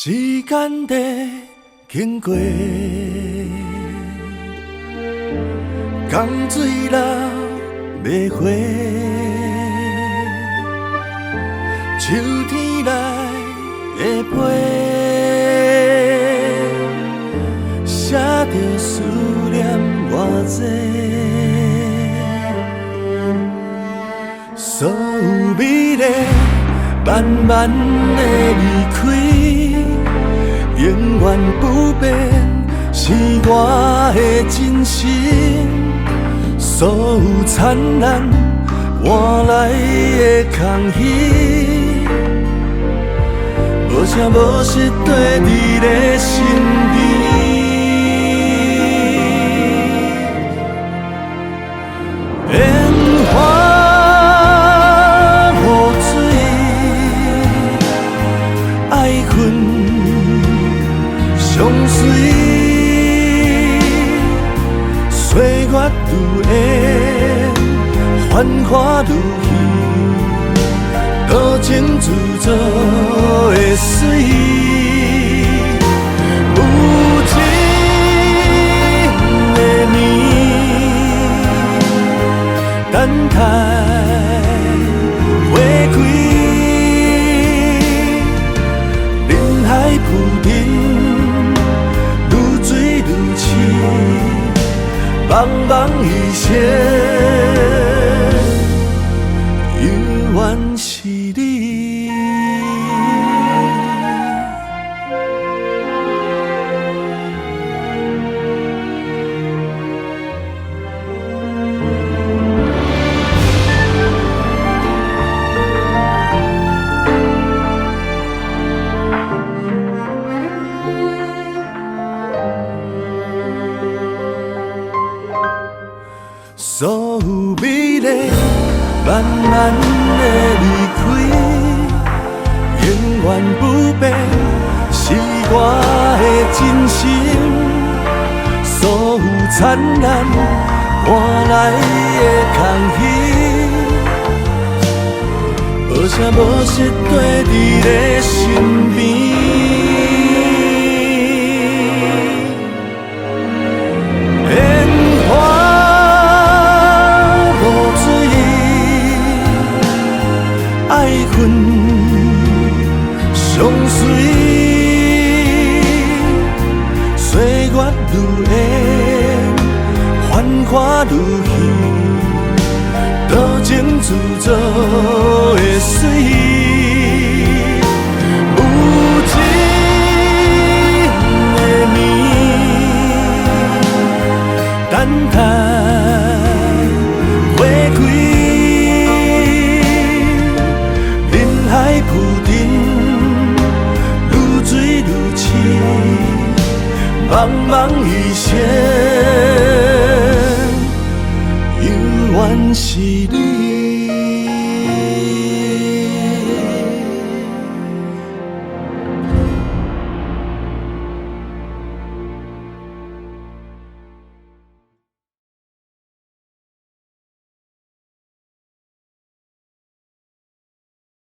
时间在经过，江水流袂回，秋天来的批，写着思念偌济，所有美丽慢慢的离开。永远不变是我的真心，所有灿烂换来的空虚，无声无息跟伫咧身边。烟花雨水，爱恨。相随，岁月如烟，繁华如戏，多情自作的水，有情的年，等待花开，人海浮沉。茫茫一生，永远是你。所有美丽慢慢的离开，永远不变是我的真心，所有灿烂换来的空虚，无声无息跟伫咧身边。相随，岁月如烟，繁华如戏，多情自作的水，有情的年，等待花开，人海浮沉。茫茫一生，永远是你。